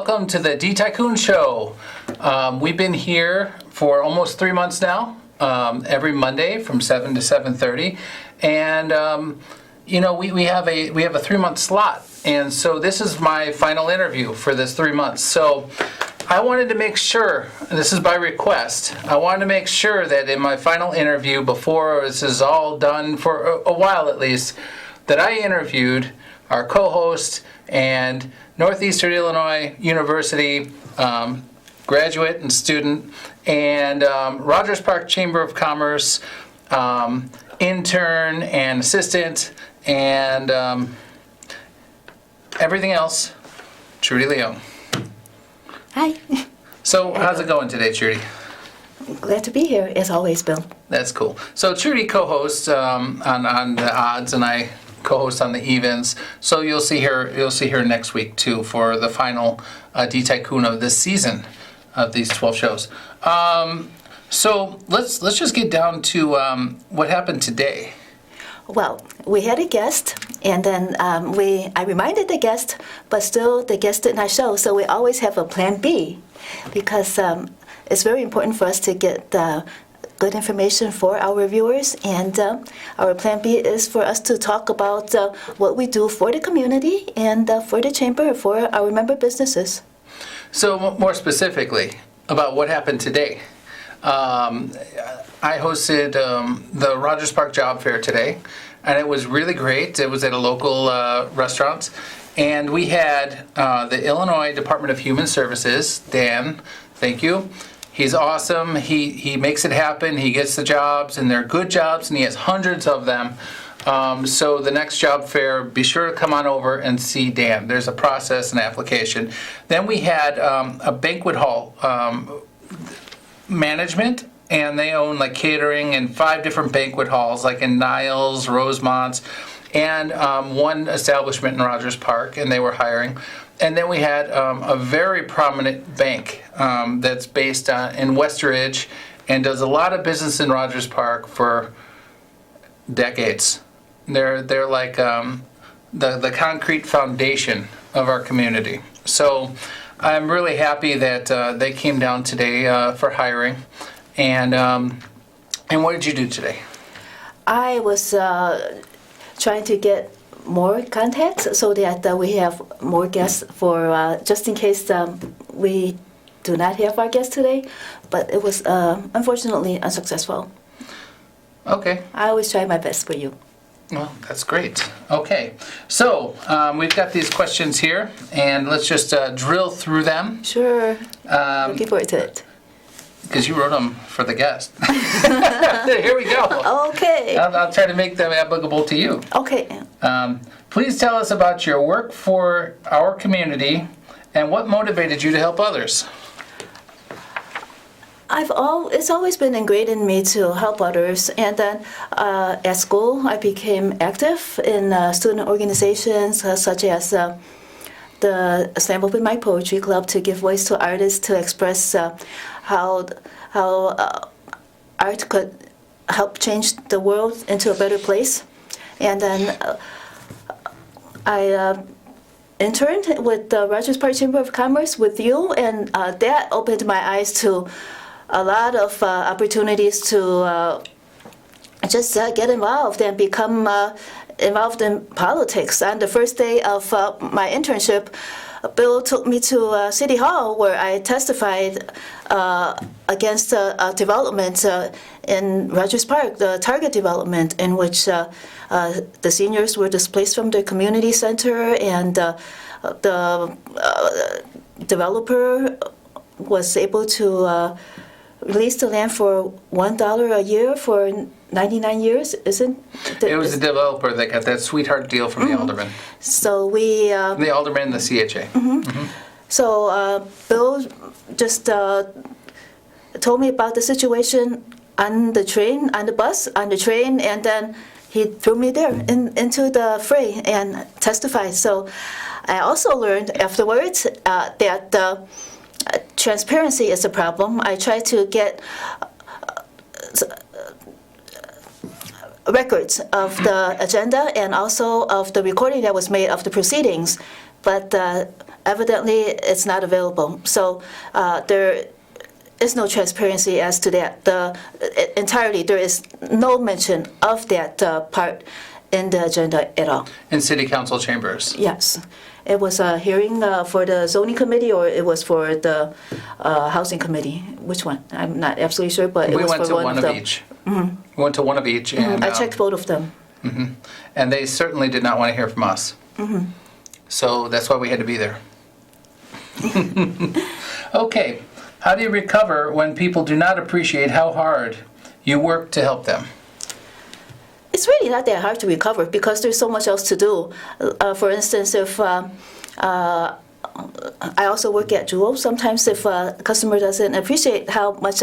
welcome to the D-Tycoon Show. We've been here for almost 3 months now, every Monday from 7 to 7:30. And, we have a 3-month slot. And so this is my final interview for this 3 months. So I wanted to make sure, and this is by request, I wanted to make sure that in my final interview, before this is all done for a while at least, that I interviewed our co-host and Northeastern Illinois University graduate and student, and Rogers Park Chamber of Commerce intern and assistant, and everything else, Trudy Leong. Hi. So how's it going today, Trudy? Glad to be here, as always, Bill. That's cool. So Trudy co-hosts on the odds, and I co-host on the evens. So you'll see her next week too for the final D-Tycoon of this season of these 12 shows. So let's just get down to what happened today. Well, we had a guest, and then I reminded the guest, but still the guest did not show. So we always have a plan B, because it's very important for us to get good information for our viewers, and our plan B is for us to talk about what we do for the community and for the chamber, for our member businesses. So more specifically about what happened today. I hosted the Rogers Park Job Fair today, and it was really great. It was at a local restaurant, and we had the Illinois Department of Human Services, Dan, thank you. He's awesome. He makes it happen. He gets the jobs, and they're good jobs, and he has hundreds of them. So the next job fair, be sure to come on over and see Dan. There's a process and application. Then we had a banquet hall management, and they own like catering and 5 different banquet halls, like in Niles, Rosemont, and one establishment in Rogers Park, and they were hiring. And then we had a very prominent bank that's based in Westridge and does a lot of business in Rogers Park for decades. They're like the concrete foundation of our community. So I'm really happy that they came down today for hiring. And what did you do today? I was trying to get more contacts so that we have more guests for just in case we do not have our guests today, but it was unfortunately unsuccessful. Okay. I always try my best for you. Well, that's great. Okay, so we've got these questions here, and let's just drill through them. Sure. Looking forward to it. Because you wrote them for the guest. Here we go. Okay. I'll try to make them applicable to you. Okay. Please tell us about your work for our community and what motivated you to help others. It's always been ingrained in me to help others, and then at school I became active in student organizations such as the Slam Open Mic Poetry Club, to give voice to artists to express how art could help change the world into a better place. And then I interned with the Rogers Park Chamber of Commerce with you, and that opened my eyes to a lot of opportunities to just get involved and become involved in politics. On the first day of my internship, Bill took me to City Hall, where I testified against development in Rogers Park, the Target development, in which the seniors were displaced from their community center, and the developer was able to release the land for $1 a year for 99 years, isn't it? It was the developer that got that sweetheart deal from the alderman. So we... the alderman and the CHA. So Bill just told me about the situation on the train, on the bus, on the train, and then he threw me there into the fray and testified. So I also learned afterwards that transparency is a problem. I try to get records of the agenda and also of the recording that was made of the proceedings, but evidently it's not available. So there is no transparency as to that. Entirely, there is no mention of that part in the agenda at all. In city council chambers? Yes. It was a hearing for the zoning committee, or it was for the housing committee. Which one? I'm not absolutely sure, but it We was went for to one one of of them. each. We went to one of each, and I checked both of them. and they certainly did not want to hear from us. So that's why we had to be there. Okay, how do you recover when people do not appreciate how hard you work to help them? It's really not that hard to recover because there's so much else to do. For instance, if I also work at Jewel. Sometimes if a customer doesn't appreciate how much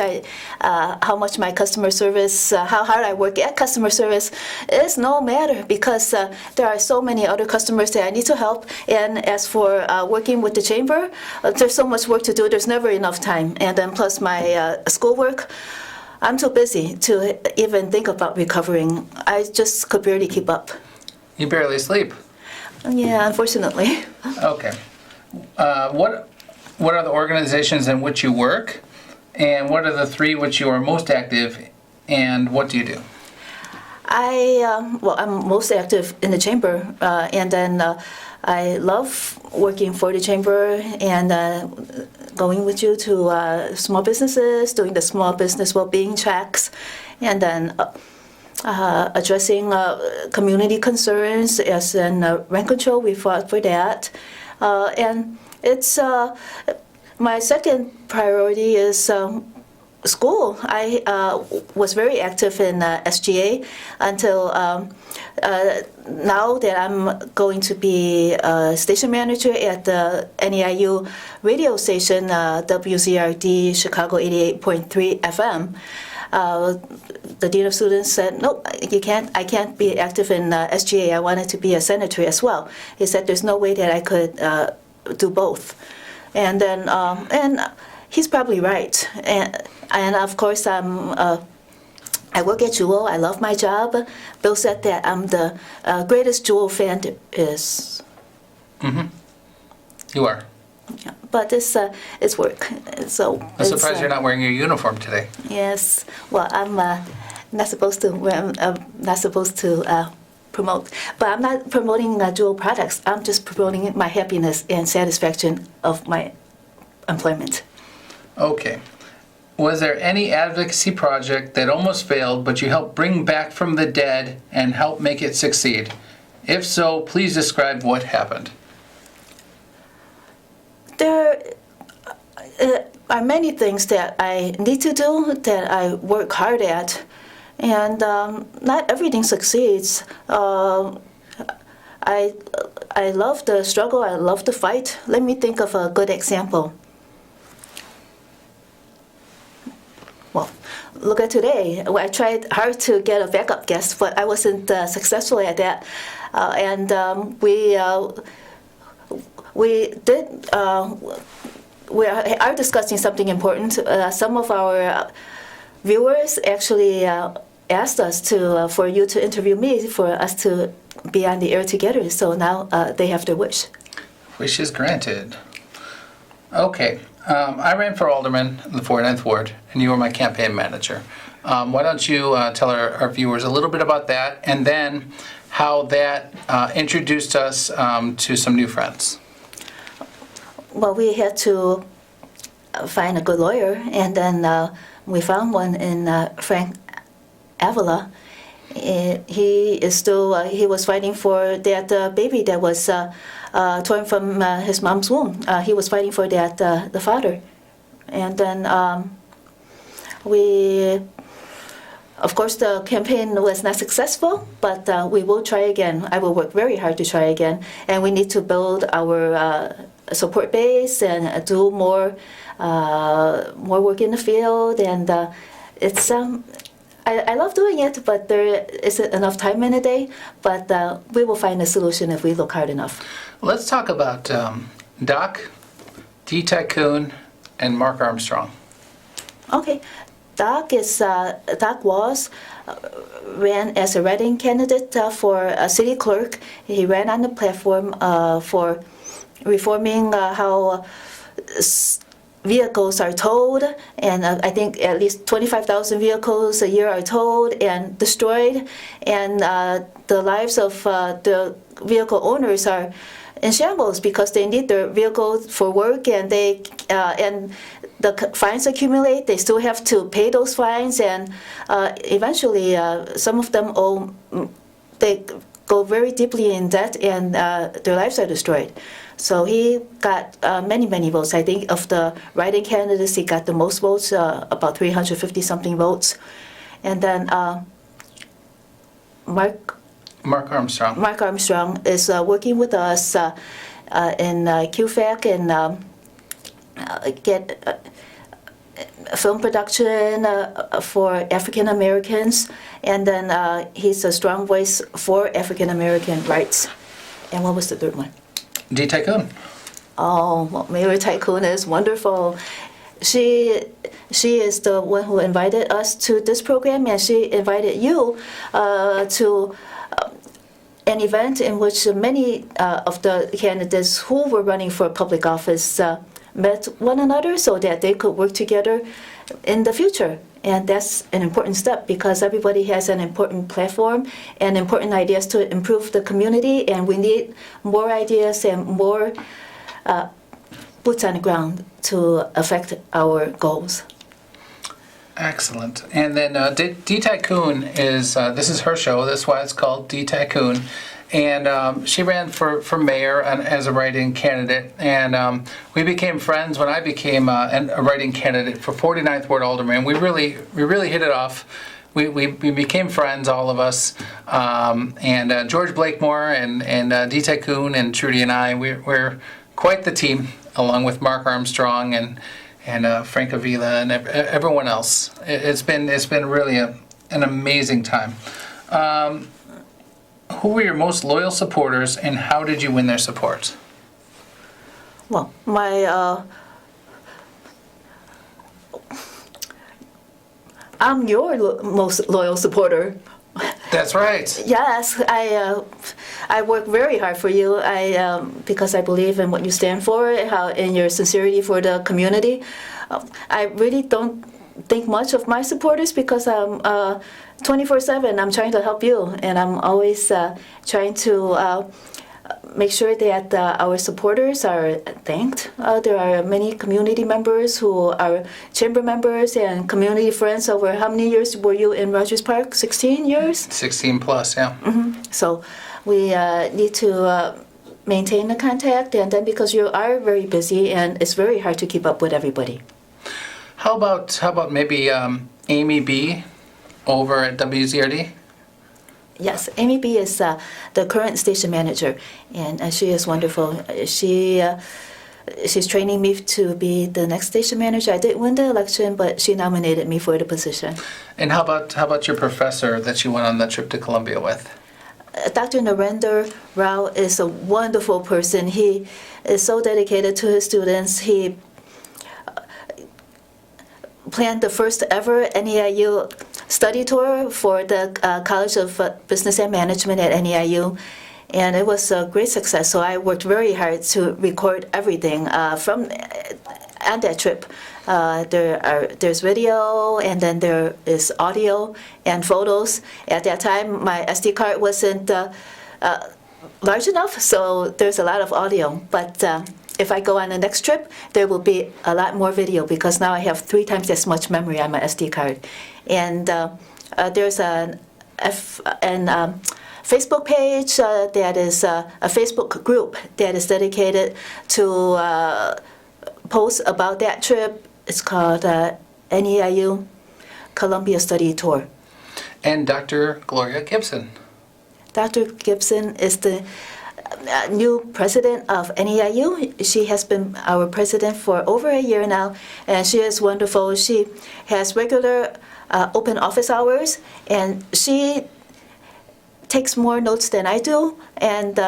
my customer service, how hard I work at customer service, it's no matter because there are so many other customers that I need to help. And as for working with the chamber, there's so much work to do. There's never enough time. And then plus my schoolwork, I'm too busy to even think about recovering. I just could barely keep up. You barely sleep. Yeah, unfortunately. Okay. What are the organizations in which you work, and what are the three which you are most active, and what do you do? I'm most active in the chamber, and then I love working for the chamber and going with you to small businesses, doing the small business well-being tracks, and then addressing community concerns as in rent control. We fought for that. And it's my second priority is school. I was very active in SGA until now that I'm going to be a station manager at the NEIU radio station, WZRD Chicago 88.3 FM. The dean of students said, "No, you can't. I can't be active in SGA. I wanted to be a senator as well." He said, "There's no way that I could do both," and then and he's probably right. And of course, I work at Jewel. I love my job. Bill said that I'm the greatest Jewel fan there is. You are. Yeah, but it's work. So I'm surprised you're not wearing your uniform today. Yes. Well, I'm not supposed to. I'm not supposed to promote. But I'm not promoting Jewel products. I'm just promoting my happiness and satisfaction of my employment. Okay. Was there any advocacy project that almost failed, but you helped bring back from the dead and help make it succeed? If so, please describe what happened. There are many things that I need to do that I work hard at, and not everything succeeds. I love the struggle. I love the fight. Let me think of a good example. Well, look at today. I tried hard to get a backup guest, but I wasn't successful at that. We are discussing something important. Some of our viewers actually asked us for you to interview me, for us to be on the air together. So now they have their wish. Wish is granted. Okay. I ran for alderman in the 49th Ward, and you were my campaign manager. Why don't you tell our viewers a little bit about that, and then how that introduced us to some new friends? Well, we had to find a good lawyer, and then we found one in Frank Avila. He was fighting for that baby that was torn from his mom's womb. He was fighting for that, the father. And then of course, the campaign was not successful, but we will try again. I will work very hard to try again. And we need to build our support base and do more work in the field. And it's I love doing it, but there isn't enough time in a day. But we will find a solution if we look hard enough. Let's talk about Doc, D. Tycoon, and Mark Armstrong. Okay. Doc ran as a writing candidate for a city clerk. He ran on the platform for reforming how vehicles are towed, and I think at least 25,000 vehicles a year are towed and destroyed, and the lives of the vehicle owners are in shambles because they need their vehicle for work, and the fines accumulate. They still have to pay those fines, and eventually some of them they go very deeply in debt, and their lives are destroyed. So he got many votes. I think of the write-in candidates, he got the most votes, about 350-something votes. And then Mark Armstrong is working with us in QFAC and get film production for African Americans, and then he's a strong voice for African American rights. And what was the third one? D. Tycoon. Oh, well, Mayor Tycoon is wonderful. She is the one who invited us to this program, and she invited you to an event in which many of the candidates who were running for public office met one another so that they could work together in the future. And that's an important step because everybody has an important platform and important ideas to improve the community, and we need more ideas and more boots on the ground to affect our goals. Excellent. And then D. Tycoon is, this is her show, that's why it's called D. Tycoon. And she ran for mayor as a write-in candidate. And we became friends when I became a write-in candidate for 49th Ward Alderman. We really hit it off. We became friends, all of us. And George Blakemore and D. Tycoon and Trudy and I, we're quite the team, along with Mark Armstrong and Frank Avila and everyone else. It's been really an amazing time. Who were your most loyal supporters, and how did you win their support? Well, I'm your most loyal supporter. That's right. Yes, I work very hard for you. Because I believe in what you stand for, in your sincerity for the community. I really don't think much of my supporters because I'm 24/7. I'm trying to help you, and I'm always trying to make sure that our supporters are thanked. There are many community members who are chamber members and community friends. Over how many years were you in Rogers Park? 16 years? 16 plus, yeah. Mm-hmm. So we need to maintain the contact, and then because you are very busy and it's very hard to keep up with everybody. How about maybe Amy B. over at WZRD? Yes, Amy B. is the current station manager, and she is wonderful. She's training me to be the next station manager. I didn't win the election, but she nominated me for the position. And how about your professor that you went on the trip to Columbia with? Dr. Narendra Rao is a wonderful person. He is so dedicated to his students. He planned the first ever NEIU study tour for the College of Business and Management at NEIU, and it was a great success. So I worked very hard to record everything from on that trip. There's video, and then there is audio and photos. At that time, my SD card wasn't large enough, so there's a lot of audio. But if I go on the next trip, there will be a lot more video because now I have 3 times as much memory on my SD card. And there's an Facebook page that is a Facebook group that is dedicated to post about that trip. It's called NEIU Columbia Study Tour. And Dr. Gloria Gibson. Dr. Gibson is the new president of NEIU. She has been our president for over a year now, and she is wonderful. She has regular open office hours, and she takes more notes than I do, and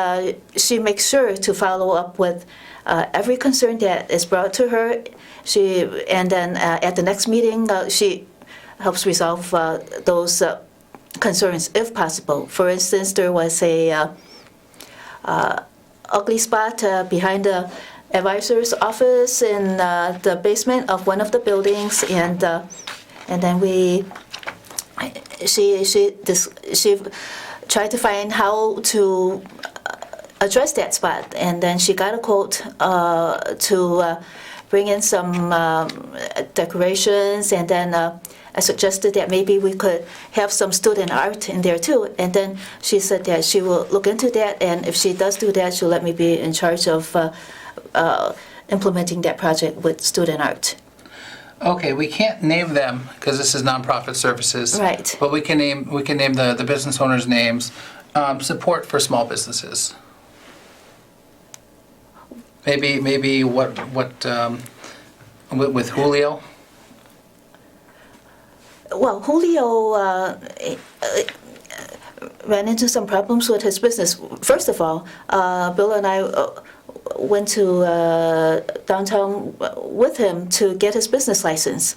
she makes sure to follow up with every concern that is brought to her. And then at the next meeting, she helps resolve those concerns if possible. For instance, there was a ugly spot behind the advisor's office in the basement of one of the buildings, and then she tried to find how to address that spot, and then she got a quote to bring in some decorations, and then I suggested that maybe we could have some student art in there too. And then she said that she will look into that, and if she does do that, she'll let me be in charge of implementing that project with student art. Okay, we can't name them because this is nonprofit services. Right. But we can name the business owners' names. Support for small businesses. Maybe what with Julio. Well, Julio ran into some problems with his business. First of all, Bill and I went to downtown with him to get his business license.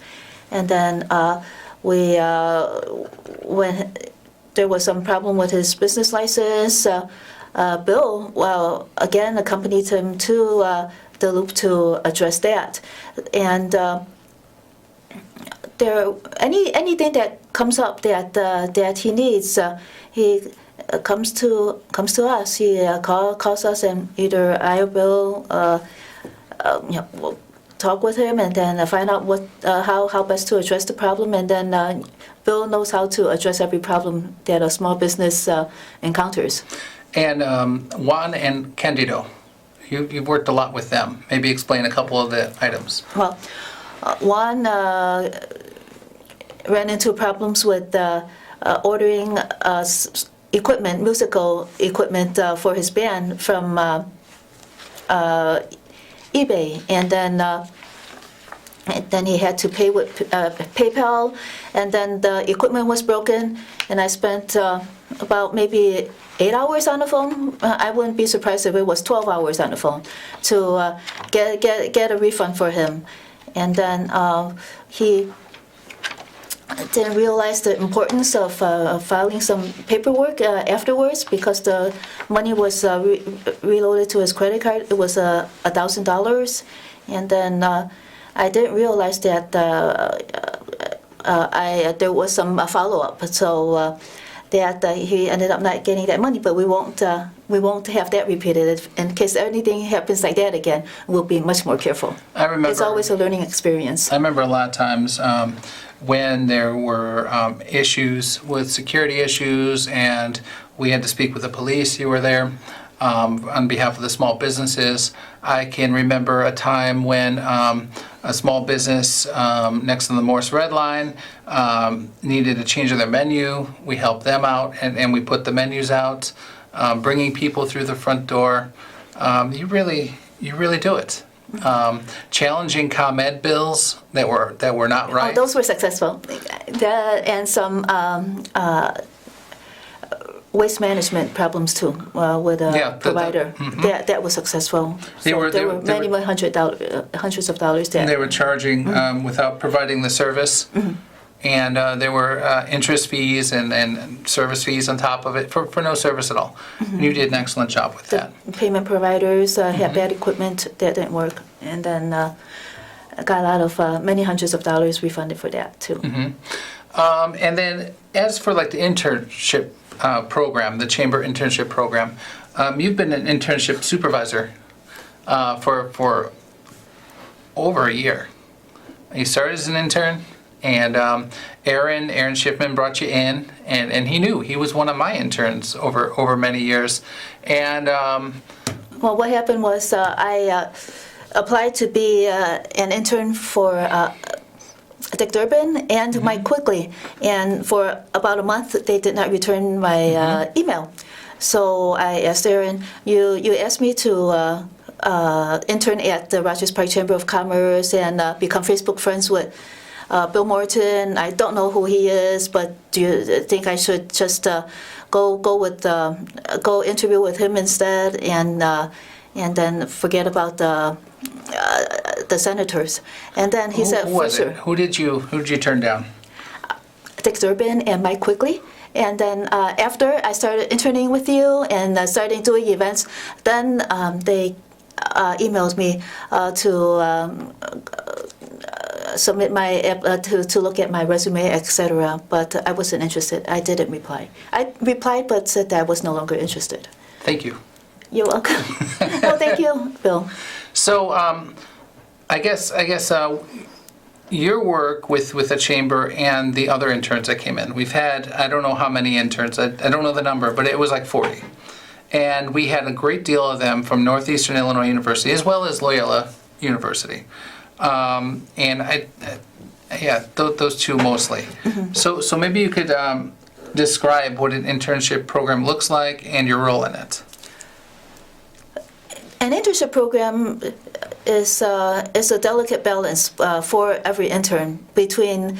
And then when there was some problem with his business license, Bill, again, accompanied him to the loop to address that. And anything that comes up that he needs, he comes to us. He calls us, and either I or Bill will talk with him, and then find out how best to address the problem. And then Bill knows how to address every problem that a small business encounters. And Juan and Candido, you've worked a lot with them. Maybe explain a couple of the items. Well, Juan ran into problems with ordering equipment, musical equipment for his band from eBay, and then he had to pay with PayPal, and then the equipment was broken, and I spent about maybe 8 hours on the phone. I wouldn't be surprised if it was 12 hours on the phone to get a refund for him. And then he didn't realize the importance of filing some paperwork afterwards, because the money was reloaded to his credit card. It was $1,000, and then I didn't realize that there was some follow-up. So that he ended up not getting that money, but we won't have that repeated. In case anything happens like that again, we'll be much more careful. I remember it's always a learning experience. I remember a lot of times when there were issues with security issues, and we had to speak with the police. You were there on behalf of the small businesses. I can remember a time when a small business next to the Morse Red Line needed a change of their menu. We helped them out, and we put the menus out, bringing people through the front door. You really do it. Challenging ComEd bills that were not right. Oh, those were successful. And some waste management problems too with a provider. That was successful. There were many hundreds of dollars there. They were charging without providing the service, and there were interest fees and service fees on top of it for no service at all. You did an excellent job with that. Payment providers had bad equipment that didn't work, and then got a lot of many hundreds of dollars refunded for that too. And then as for like the internship program, the chamber internship program, you've been an internship supervisor for over a year. You started as an intern, and Aaron Shipman brought you in, and he was one of my interns over many years. And well, what happened was I applied to be an intern for Dick Durbin and Mike Quigley, and for about a month they did not return my email. So I asked Aaron, you asked me to intern at the Rogers Park Chamber of Commerce and become Facebook friends with Bill Morton. I don't know who he is, but do you think I should just go interview with him instead, and then forget about the senators? And then he said, who was sure. it? Who did you turn down? Dick Durbin and Mike Quigley. And then after I started interning with you and starting doing events, then they emailed me to submit my to look at my resume, etc. But I wasn't interested. I didn't reply. I replied, but said that I was no longer interested. Thank you. You're welcome. Well, thank you, Bill. So I guess your work with the chamber and the other interns that came in. We've had, I don't know how many interns. I don't know the number, but it was like 40. And we had a great deal of them from Northeastern Illinois University as well as Loyola University. Those two mostly. Mm-hmm. So maybe you could describe what an internship program looks like and your role in it. An internship program is a delicate balance for every intern between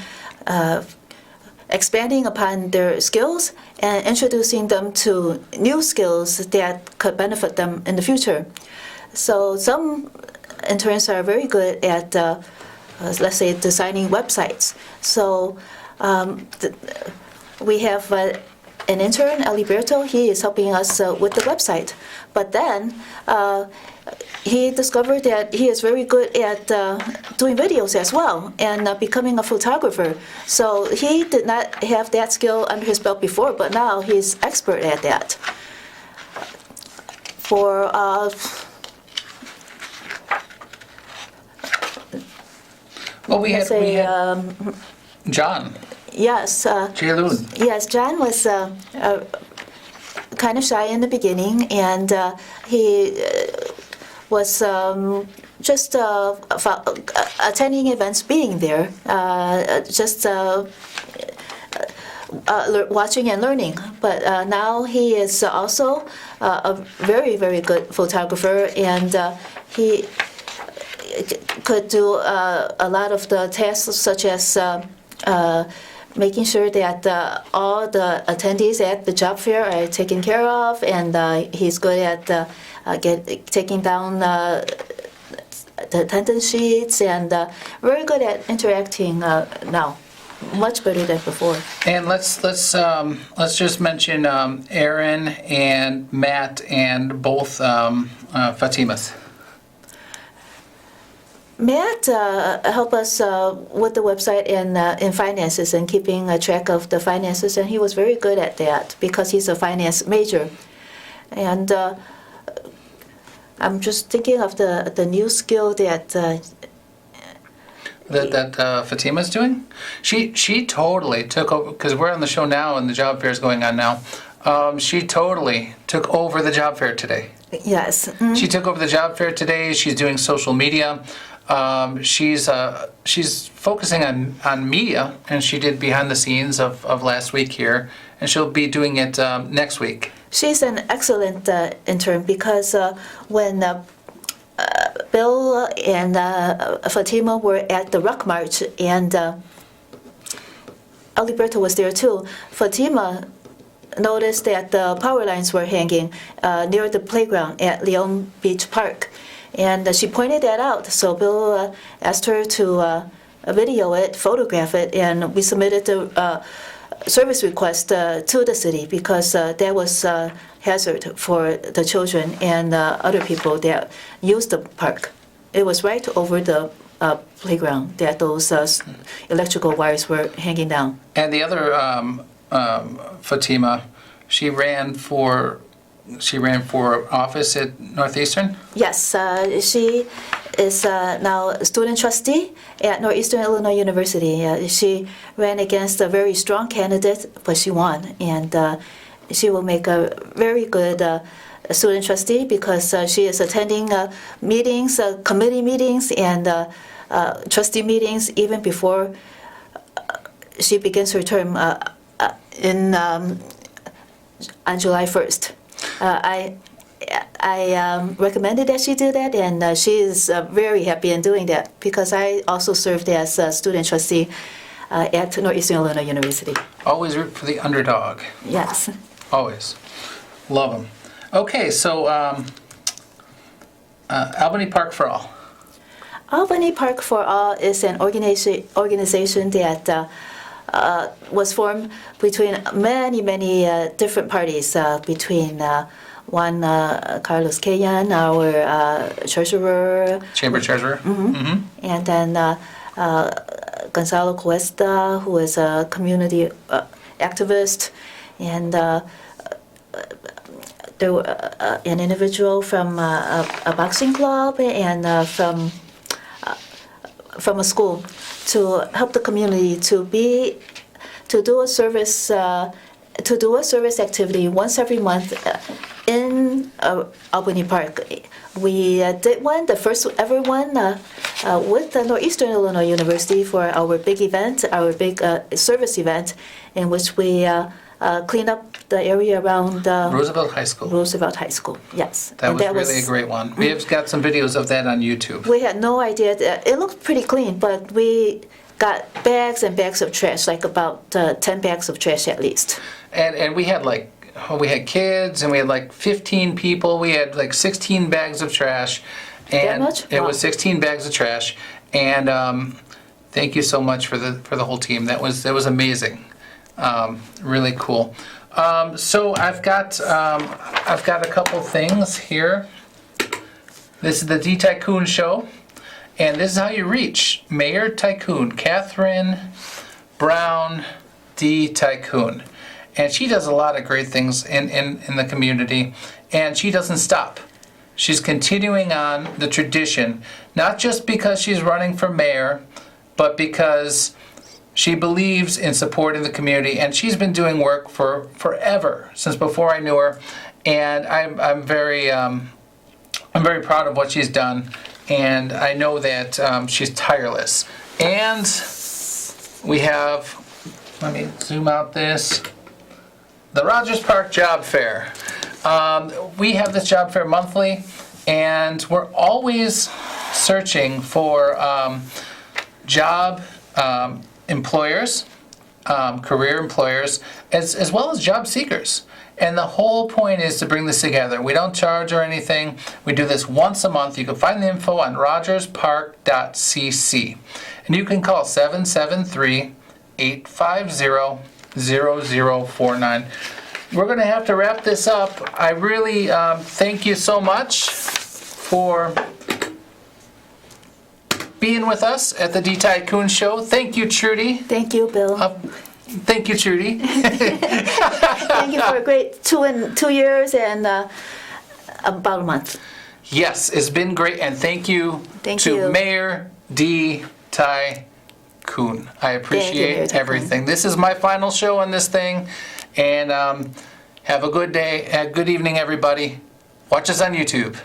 expanding upon their skills and introducing them to new skills that could benefit them in the future. So some interns are very good at, let's say, designing websites. So we have an intern, Aliberto. He is helping us with the website. But then he discovered that he is very good at doing videos as well and becoming a photographer. So he did not have that skill under his belt before, but now he's expert at that. For well, we had John. Yes. Jae-Loon. Yes, John was kind of shy in the beginning, and he was just attending events, being there, just watching and learning. But now he is also a very, very good photographer, and he could do a lot of the tasks such as making sure that all the attendees at the job fair are taken care of, and he's good at taking down the attendance sheets, and very good at interacting now, much better than before. And let's just mention Aaron and Matt and both Fatimas. Matt helped us with the website and in finances and keeping track of the finances, and he was very good at that because he's a finance major. And I'm just thinking of the new skill that Fatima's doing. She totally took over, because we're on the show now and the job fair is going on now. She totally took over the job fair today. Yes. Mm-hmm. She took over the job fair today. She's doing social media. She's focusing on media, and she did behind the scenes of last week here, and she'll be doing it next week. She's an excellent intern because when Bill and Fatima were at the Rock March, and Alberto was there too, Fatima noticed that the power lines were hanging near the playground at Leong Beach Park. And she pointed that out, so Bill asked her to video it, photograph it, and we submitted the service request to the city because that was a hazard for the children and other people that use the park. It was right over the playground that those electrical wires were hanging down. And the other Fatima, she ran for office at Northeastern? Yes, she is now a student trustee at Northeastern Illinois University. She ran against a very strong candidate, but she won. And she will make a very good student trustee because she is attending meetings, committee meetings, and trustee meetings even before she begins her term on July 1st. I recommended that she do that, and she is very happy in doing that because I also served as a student trustee at Northeastern Illinois University. Always root for the underdog. Yes. Always. Love them. Okay, so Albany Park for All. Albany Park for All is an organization that was formed between many different parties, between one Carlos Kayan, our treasurer, Chamber treasurer. and then Gonzalo Cuesta, who is a community activist, and there were an individual from a boxing club and from a school to help the community to do a service activity once every month in Albany Park. We did one, the first ever one, with the Northeastern Illinois University for our big event, our big service event, in which we cleaned up the area around Roosevelt High School. Roosevelt High School, yes. That And was really a great one. We have got some videos of that on YouTube. We had no idea. It looked pretty clean, but we got bags and bags of trash, like about 10 bags of trash at least. And we had we had kids and we had like 15 people. We had like 16 bags of trash. And That much? It Wow. was 16 bags of trash. And thank you so much for the whole team. That was amazing. Really cool. So I've got a couple things here. This is the D Tycoon Show, and this is how you reach Mayor Tycoon Catherine Brown D Tycoon, and she does a lot of great things in the community, and she doesn't stop. She's continuing on the tradition, not just because she's running for mayor, but because she believes in supporting the community, and she's been doing work for forever, since before I knew her. And I'm very proud of what she's done, and I know that she's tireless. And we have, let me zoom out this, the Rogers Park Job Fair. We have this job fair monthly, and we're always searching for job employers, career employers, as well as job seekers. And the whole point is to bring this together. We don't charge or anything. We do this once a month. You can find the info on rogerspark.cc. And you can call 773-850-0049. We're going to have to wrap this up. I really thank you so much for being with us at the D Tycoon Show. Thank you, Trudy. Thank you, Bill. Thank you, Trudy. Thank you for a great 2 years and about a month. Yes, it's been great, and thank you Thank to you. Mayor D Tycoon. I appreciate Mayor Tycoon. everything. This is my final show on this thing, and have a good day, a good evening, everybody. Watch us on YouTube.